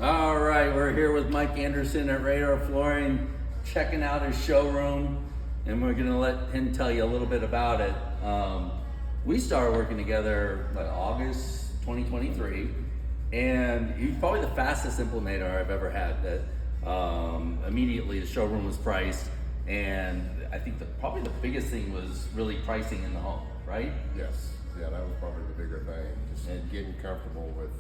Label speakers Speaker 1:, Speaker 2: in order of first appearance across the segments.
Speaker 1: All right, we're here with Mike Anderson at Radar Flooring, checking out his showroom, and we're gonna let him tell you a little bit about it. We started working together like August 2023, and he's probably the fastest implementer I've ever had. That immediately the showroom was priced, and I think probably the biggest thing was really pricing in the home, right?
Speaker 2: Yes, yeah, that was probably the bigger thing, just getting comfortable with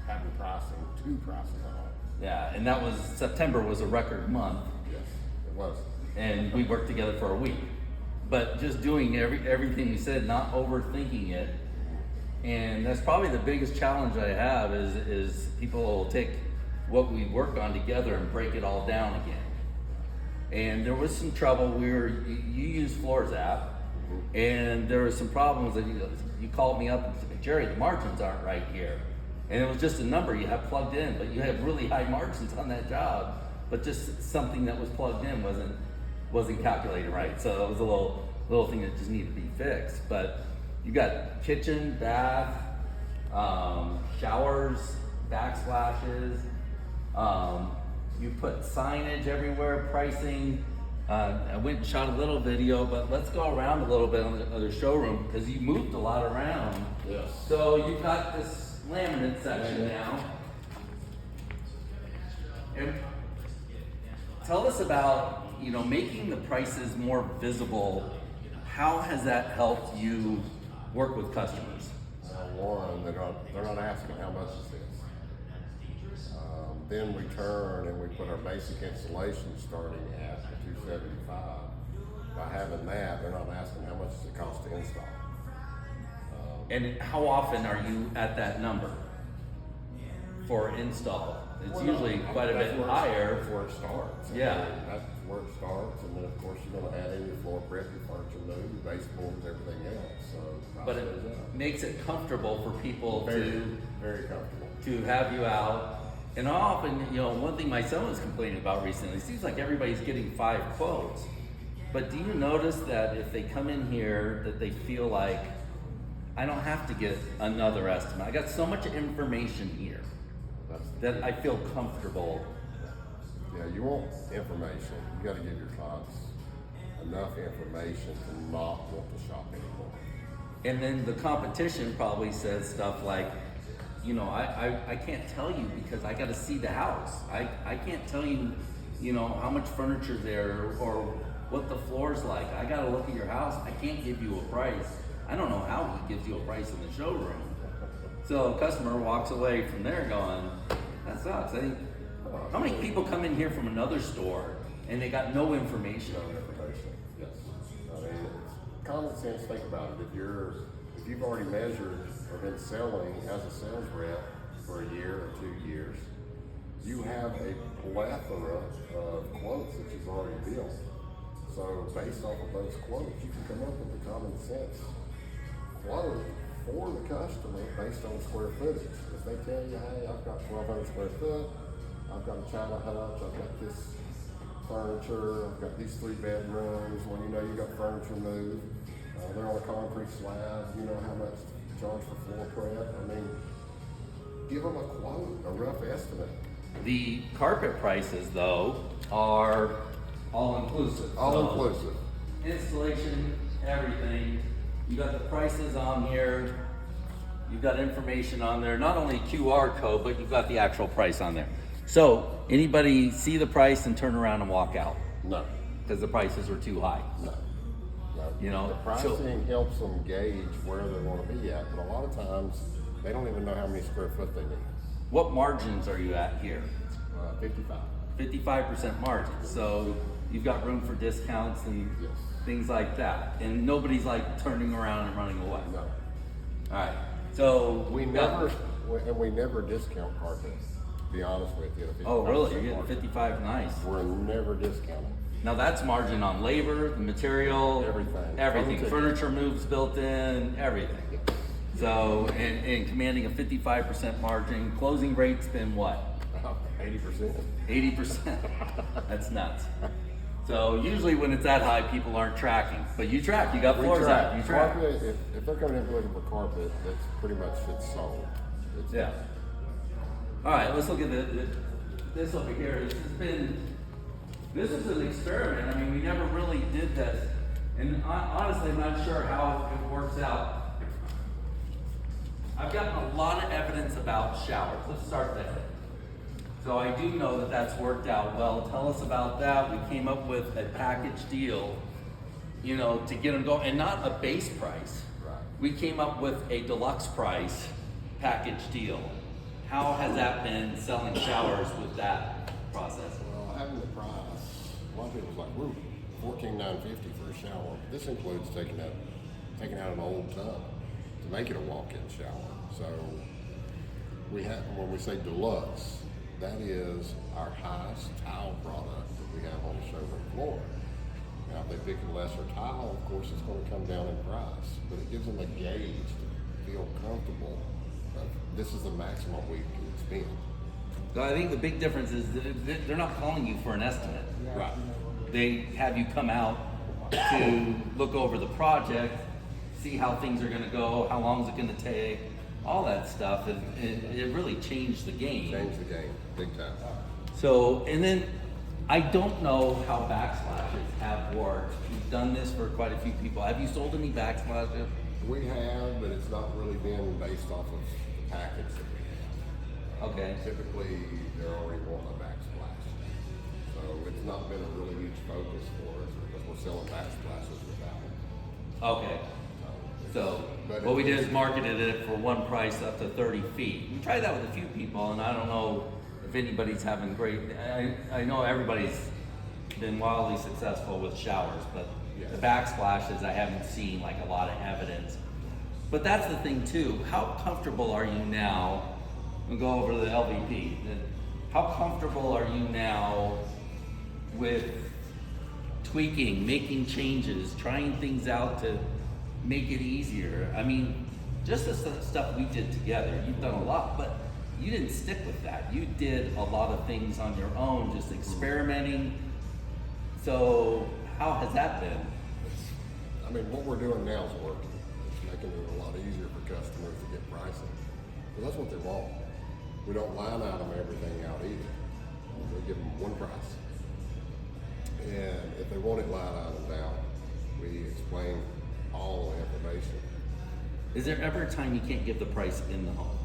Speaker 2: having pricing to pricing the home.
Speaker 1: Yeah, and that was, September was a record month.
Speaker 2: Yes, it was.
Speaker 1: And we worked together for a week. But just doing everything you said, not overthinking it. And that's probably the biggest challenge I have is people will take what we work on together and break it all down again. And there was some trouble. You use Floors app, and there were some problems that you called me up and said, Jerry, the margins aren't right here. And it was just a number you have plugged in, but you have really high margins on that job, but just something that was plugged in wasn't calculated right. So it was a little thing that just needed to be fixed. But you got kitchen, bath, showers, backsplashes. You put signage everywhere, pricing. I went and shot a little video, but let's go around a little bit on the other showroom because you moved a lot around.
Speaker 2: Yes.
Speaker 1: So you've got this laminate section now. And tell us about, making the prices more visible. How has that helped you work with customers?
Speaker 2: One, they're not asking how much is this. Then we turn and we put our basic installation starting at $275. By having that, they're not asking how much does it cost to install.
Speaker 1: And how often are you at that number for install? It's usually quite a bit higher.
Speaker 2: That's where it starts.
Speaker 1: Yeah.
Speaker 2: That's where it starts, and then of course you're going to add in your floor prep, your furniture move, your baseboards, everything else. So,
Speaker 1: but it makes it comfortable for people
Speaker 2: very comfortable
Speaker 1: to have you out. And often, one thing my son was complaining about recently, it seems like everybody's getting 5 quotes. But do you notice that if they come in here, that they feel like, I don't have to get another estimate. I got so much information here that I feel comfortable.
Speaker 2: Yeah, you want information. You got to give your clients enough information to not want to shop anymore.
Speaker 1: And then the competition probably says stuff like, I can't tell you because I got to see the house. I can't tell you, how much furniture's there or what the floor's like. I got to look at your house. I can't give you a price. I don't know how he gives you a price in the showroom. So a customer walks away from there going, that sucks. How many people come in here from another store and they got no information?
Speaker 2: No information, yes. I mean, it's common sense, think about it. If you've already measured or been selling as a sales rep for a year or 2 years, you have a plethora of quotes that you've already built. So based off of those quotes, you can come up with a common sense quote for the customer based on square footage. If they tell you, hey, I've got 1,200 square foot, I've got a China hutch, I've got this furniture, I've got these 3 bedrooms, well, you got furniture moved, they're on a concrete slab, you know how much to charge for floor prep. I mean, give them a quote, a rough estimate.
Speaker 1: The carpet prices, though, are all-inclusive.
Speaker 2: All-inclusive.
Speaker 1: Installation, everything. You got the prices on here. You've got information on there. Not only QR code, but you've got the actual price on there. So, anybody see the price and turn around and walk out?
Speaker 2: No.
Speaker 1: Because the prices were too high.
Speaker 2: No.
Speaker 1: The
Speaker 2: pricing helps them gauge where they want to be at, but a lot of times they don't even know how many square foot they need.
Speaker 1: What margins are you at here?
Speaker 2: 55.
Speaker 1: 55% margins. So you've got room for discounts and things like that. And nobody's like turning around and running away.
Speaker 2: No.
Speaker 1: All right. So
Speaker 2: we never discount carpet. To be honest with you.
Speaker 1: Oh, really? You're getting 55. Nice.
Speaker 2: We're never discounting.
Speaker 1: Now that's margin on labor, the material,
Speaker 2: everything.
Speaker 1: Furniture moves built in, everything. So, and commanding a 55% margin. Closing rate's been what?
Speaker 2: 80%.
Speaker 1: 80%. That's nuts. So usually when it's that high, people aren't tracking. But you track. You got floors out. You track.
Speaker 2: Carpet, if they're coming in looking for carpet, that's pretty much it's sold.
Speaker 1: All right, let's look at this over here. This is an experiment. I mean, we never really did this, and honestly, I'm not sure how it works out. I've gotten a lot of evidence about showers. Let's start there. So I do know that that's worked out well. Tell us about that. We came up with a package deal, you know, to get them going, and not a base price.
Speaker 2: Right.
Speaker 1: We came up with a deluxe price package deal. How has that been selling showers with that process?
Speaker 2: Well, having the price, a lot of people's like, woo, $14,950 for a shower. This includes taking out an old tub to make it a walk-in shower. So when we say deluxe, that is our highest tile product that we have on the showroom floor. Now, if they pick a lesser tile, of course, it's going to come down in price, but it gives them a gauge to feel comfortable. This is the maximum we can spend.
Speaker 1: So I think the big difference is that they're not calling you for an estimate.
Speaker 2: Right.
Speaker 1: They have you come out to look over the project, see how things are going to go, how long is it going to take, all that stuff. It really changed the game.
Speaker 2: Change the game, big time.
Speaker 1: So, and then I don't know how backsplashes have worked. We've done this for quite a few people. Have you sold any backsplashes?
Speaker 2: We have, but it's not really been based off of the package that we have.
Speaker 1: Okay.
Speaker 2: Typically, they're already wanting a backsplash. So it's not been a really huge focus for us because we're selling backsplashes without them.
Speaker 1: Okay. So
Speaker 2: But
Speaker 1: what we did
Speaker 2: it's-
Speaker 1: is marketed it for one price up to 30 feet. We tried that with a few people, and I don't know if anybody's having great. I know everybody's been wildly successful with showers, but
Speaker 2: Yes.
Speaker 1: the backsplashes I haven't seen like a lot of evidence. But that's the thing too. How comfortable are you now? We'll go over the LVP. How comfortable are you now with tweaking, making changes, trying things out to make it easier? I mean, just the stuff we did together, you've done a lot, but you didn't stick with that. You did a lot of things on your own, just experimenting. So how has that been?
Speaker 2: I mean, what we're doing now is working. It's making it a lot easier for customers to get pricing. But that's what they want. We don't line item everything out either. We give them one price. And if they want it line itemed out, we explain all the information.
Speaker 1: Is there ever a time you can't give the price in the home?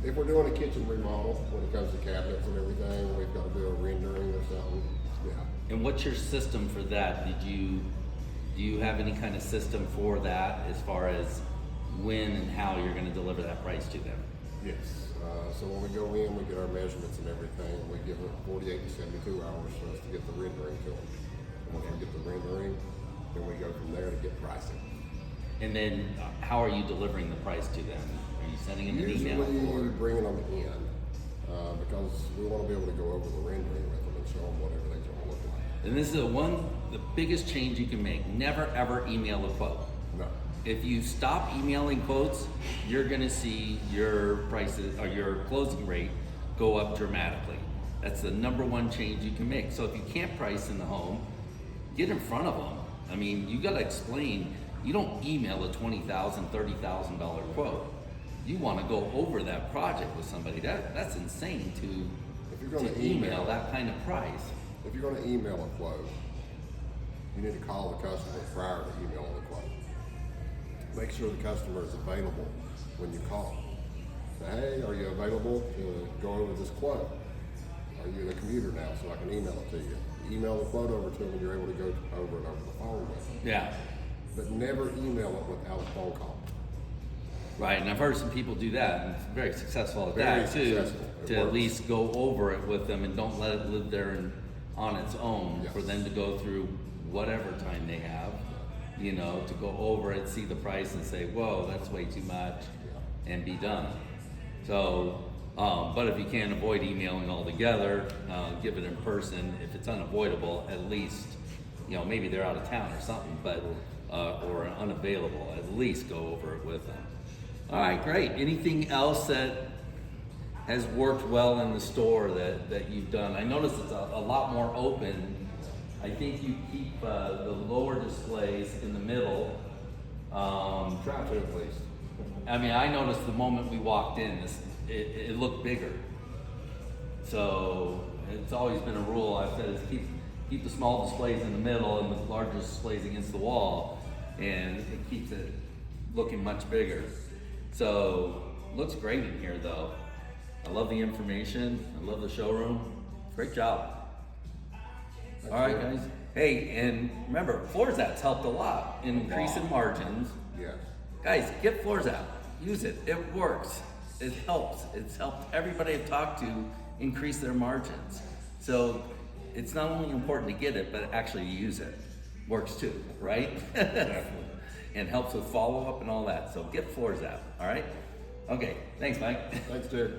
Speaker 2: If we're doing a kitchen remodel, when it comes to cabinets and everything, we've got to do a rendering or something, yeah.
Speaker 1: And what's your system for that? Do you have any kind of system for that as far as when and how you're going to deliver that price to them?
Speaker 2: Yes. So when we go in, we get our measurements and everything. We give it 48 to 72 hours for us to get the rendering to them. And once we get the rendering, then we go from there to get pricing.
Speaker 1: And then how are you delivering the price to them? Are you sending them an email?
Speaker 2: Usually
Speaker 1: Or?
Speaker 2: bringing them in because we want to be able to go over the rendering with them and show them what everything's going to look like.
Speaker 1: And this is the biggest change you can make. Never ever email a quote.
Speaker 2: No.
Speaker 1: If you stop emailing quotes, you're gonna see your prices or your closing rate go up dramatically. That's the number one change you can make. So if you can't price in the home, get in front of them. I mean, you gotta explain. You don't email a $20,000, $30,000 quote. You wanna go over that project with somebody. That's insane
Speaker 2: If you're going
Speaker 1: to email that kind of price.
Speaker 2: If you're going to email a quote, you need to call the customer prior to emailing the quote. Make sure the customer is available when you call. Say, hey, are you available to go over this quote? Are you in a commuter now so I can email it to you? Email the quote over to them and you're able to go over it over the phone with them.
Speaker 1: Yeah.
Speaker 2: But never email it without a phone call.
Speaker 1: Right, and I've heard some people do that, and it's very successful at
Speaker 2: Very
Speaker 1: that too.
Speaker 2: successful. It
Speaker 1: To at
Speaker 2: works.
Speaker 1: least go over it with them and don't let it live there on its own
Speaker 2: Yes.
Speaker 1: for them to go through whatever time they have, you know, to go over it, see the price, and say, "Whoa, that's way too much," and be done. So, but if you can't avoid emailing altogether, give it in person. If it's unavoidable, at least, you know, maybe they're out of town or something, but or unavailable, at least go over it with them. All right, great. Anything else that has worked well in the store that you've done? I noticed it's a lot more open. I think you keep the lower displays in the middle.
Speaker 2: Try to at least.
Speaker 1: I mean, I noticed the moment we walked in, it looked bigger. So it's always been a rule I've said is keep the small displays in the middle and the larger displays against the wall, and it keeps it looking much bigger. So looks great in here though. I love the information. I love the showroom. Great job. All right, guys. Hey, and remember, FloorZap's helped a lot in increasing margins.
Speaker 2: Yes.
Speaker 1: Guys, get FloorZap. Use it. It works. It helps. It's helped everybody I've talked to increase their margins. So it's not only important to get it, but actually use it. Works too, right?
Speaker 2: Definitely.
Speaker 1: And helps with follow-up and all that. So get FloorZap, all right? Okay, thanks, Mike.
Speaker 2: Thanks, Dick.